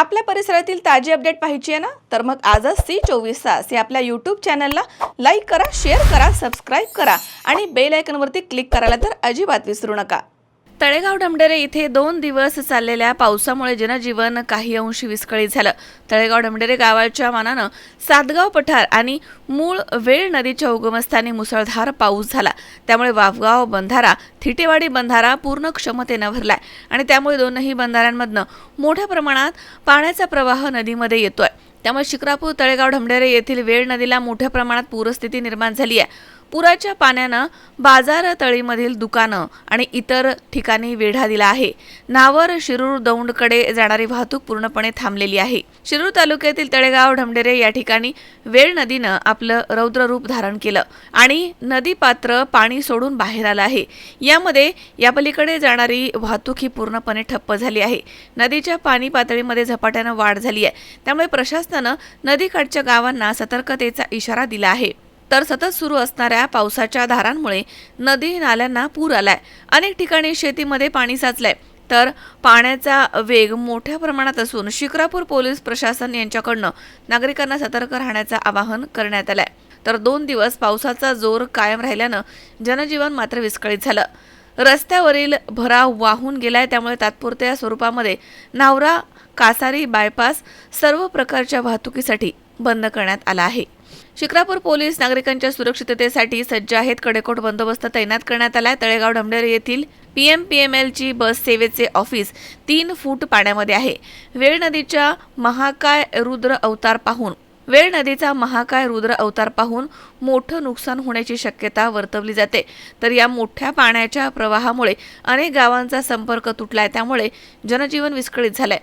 आपल्या परिसरातील ताजी अपडेट पाहिजे आहे ना, तर मग आजच C24 या आपल्या यूट्यूब चॅनलला लाईक करा, शेअर करा, सबस्क्राईब करा आणि बेल आयकॉनवरती क्लिक करायला तर अजिबात विसरू नका. तळेगाव डमडेरे इथे 2 दिवस चाललेल्या पावसामुळे जनजीवन काही अंशी विस्कळीत झालं. तळेगाव डमडेरे गावाच्या मानानं सातगाव पठार आणि मूळ वेळ नदीच्या उगमस्थानी मुसळधार पाऊस झाला. त्यामुळे वाफगाव बंधारा, थिटेवाडी बंधारा पूर्ण क्षमतेनं भरलाय आणि त्यामुळे दोनही बंधाऱ्यांमधनं मोठ्या प्रमाणात पाण्याचा प्रवाह नदीमध्ये येतोय. त्यामुळे शिक्रापूर, तळेगाव डमडेरे येथील वेळ नदीला मोठ्या प्रमाणात पूरस्थिती निर्माण झाली आहे. पुराच्या पाण्यानं बाजार तळीमधील दुकानं आणि इतर ठिकाणी वेढा दिला आहे. नावर, शिरूर, दौंडकडे जाणारी वाहतूक पूर्णपणे थांबलेली आहे. शिरूर तालुक्यातील तळेगाव डमडेरे या ठिकाणी वेळ नदीनं आपलं रौद्र रूप धारण केलं आणि नदी पात्र पाणी सोडून बाहेर आलं आहे. यामध्ये या पलीकडे जाणारी वाहतूक ही पूर्णपणे ठप्प झाली आहे. नदीच्या पाणी पातळीमध्ये झपाट्यानं वाढ झाली आहे. त्यामुळे प्रशासनानं नदीकाठच्या गावांना सतर्कतेचा इशारा दिला आहे. तर सतत सुरू असणाऱ्या पावसाच्या धारांमुळे नदी नाल्यांना पूर आलाय. अनेक ठिकाणी शेतीमध्ये पाणी साचलंय. तर पाण्याचा वेग मोठ्या प्रमाणात असून शिक्रापूर पोलीस प्रशासन यांच्याकडनं नागरिकांना सतर्क राहण्याचं आवाहन करण्यात आलंय. तर 2 दिवस पावसाचा जोर कायम राहिल्यानं जनजीवन मात्र विस्कळीत झालं. रस्त्यावरील भराव वाहून गेलाय. त्यामुळे तात्पुरत्या स्वरूपामध्ये नावरा कासारी बायपास सर्व प्रकारच्या वाहतुकीसाठी बंद करण्यात आला आहे. शिक्रापूर पोलीस नागरिकांच्या सुरक्षिततेसाठी सज्ज आहेत. कडेकोट बंदोबस्त तैनात करण्यात आलाय. तळेगाव डमडेरे येथील PMPMLची बस सेवेचे ऑफिस 3 फूट पाण्यामध्ये आहे. वेळ नदीचा महाकाय रुद्र अवतार पाहून मोठं नुकसान होण्याची शक्यता वर्तवली जाते. तर या मोठ्या पाण्याच्या प्रवाहामुळे अनेक गावांचा संपर्क तुटलाय. त्यामुळे जनजीवन विस्कळीत झालंय.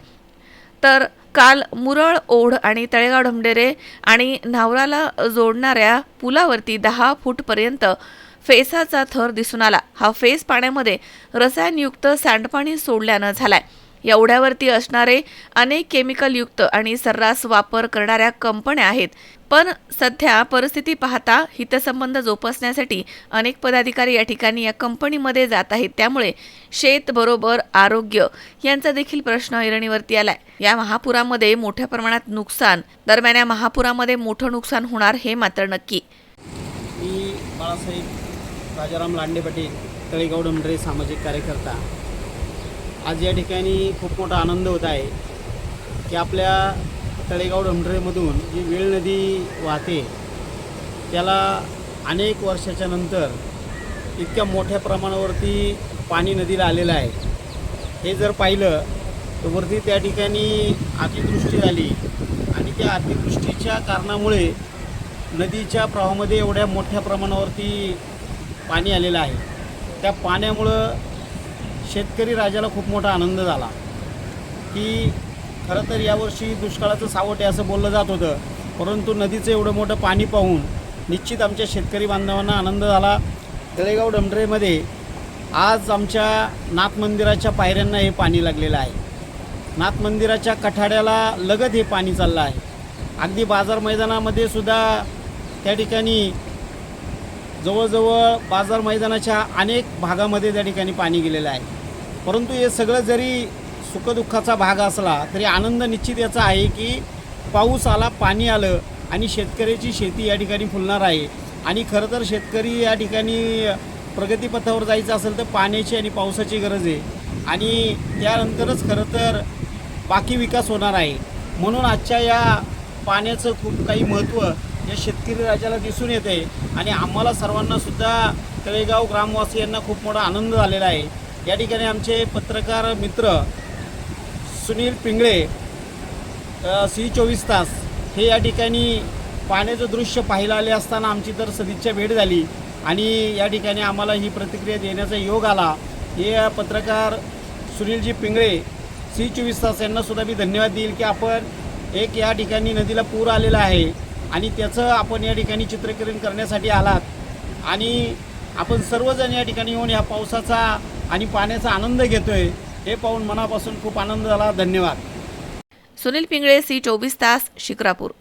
तर काल मुरळ ओढ आणि तळेगाव डमडेरे आणि नावराला जोडणाऱ्या पुलावरती 10 फूटपर्यंत फेसाचा थर दिसून आला. हा फेस पाण्यामध्ये रसायनयुक्त सांडपाणी सोडल्यानं झालाय. या ओढ्यावरती असणारे अनेक केमिकलयुक्त आणि सर्रास वापर करणाऱ्या कंपन्या आहेत. पण सध्या परिस्थिती पाहता हितसंबंध जोपासण्यासाठी अनेक पदाधिकारी या ठिकाणी या कंपनीमध्ये जात आहेत. त्यामुळे शेत बरोबर आरोग्य यांचा देखील प्रश्न ऐरणीवरती आलाय. या महापुरामध्ये मोठ्या प्रमाणात नुकसान दरम्यान या महापुरामध्ये मोठं नुकसान होणार हे मात्र नक्की. मी बाळासाहेब राजाराम लांडे पाटील, तळेगाव डमडेरे सामाजिक कार्यकर्ता. आज या ठिकाणी खूप मोठा आनंद होत आहे की आपल्या तळेगाव डमडेरेमधून जी वेळ नदी वाहते त्याला अनेक वर्षाच्या नंतर इतक्या मोठ्या प्रमाणावरती पाणी नदीला आलेलं आहे. हे जर पाहिलं तर वरती त्या ठिकाणी अतिवृष्टी झाली आणि त्या अतिवृष्टीच्या कारणामुळे नदीच्या प्रवाहामध्ये एवढ्या मोठ्या प्रमाणावरती पाणी आलेलं आहे. त्या पाण्यामुळं शेतकरी राजाला खूप मोठा आनंद झाला की खरं तर यावर्षी दुष्काळाचं सावट आहे असं बोललं जात होतं. परंतु नदीचं एवढं मोठं पाणी पाहून निश्चित आमच्या शेतकरी बांधवांना आनंद झाला. तळेगाव डमडेरेमध्ये आज आमच्या नाथ मंदिराच्या पायऱ्यांना हे पाणी लागलेलं आहे. नाथ मंदिराच्या कठाड्याला लगत हे पाणी चाललं आहे. अगदी बाजार मैदानामध्ये सुद्धा त्या ठिकाणी जवळजवळ बाजार मैदानाच्या अनेक भागामध्ये त्या ठिकाणी पाणी गेलेलं आहे. परंतु हे सगळं जरी सुखदुःखाचा भाग असला तरी आनंद निश्चित याचा आहे की पाऊस आला, पाणी आलं आणि शेतकऱ्याची शेती या ठिकाणी फुलणार आहे. आणि खरं तर शेतकरी या ठिकाणी प्रगतीपथावर जायचं असेल तर पाण्याची आणि पावसाची गरज आहे आणि त्यानंतरच खरं तर बाकी विकास होणार आहे. म्हणून आजच्या या पाण्याचं खूप काही महत्त्व या शेतकरी राजाला दिसून येते आणि आम्हाला सर्वांनासुद्धा तळेगाव ग्रामवासियांना खूप मोठा आनंद झालेला आहे. या ठिकाणी आमचे पत्रकार मित्र सुनील पिंगळे C24 हे या ठिकाणी पाण्याचं दृश्य पाहायला आले असताना आमची तर सदिच्छा भेट झाली आणि या ठिकाणी आम्हाला ही प्रतिक्रिया देण्याचा योग आला. हे पत्रकार सुनीलजी पिंगळे C24 यांनासुद्धा मी धन्यवाद देईल की आपण एक या ठिकाणी नदीला पूर आलेला आहे आणि त्याचं आपण या ठिकाणी चित्रीकरण करण्यासाठी आलात आणि आपण सर्वजण या ठिकाणी येऊन या पावसाचा आणि पाण्याचा आनंद घेतोय हे पाहून मनापासून खूप आनंद झाला. धन्यवाद. सुनील पिंगळे, C24 शिक्रापूर.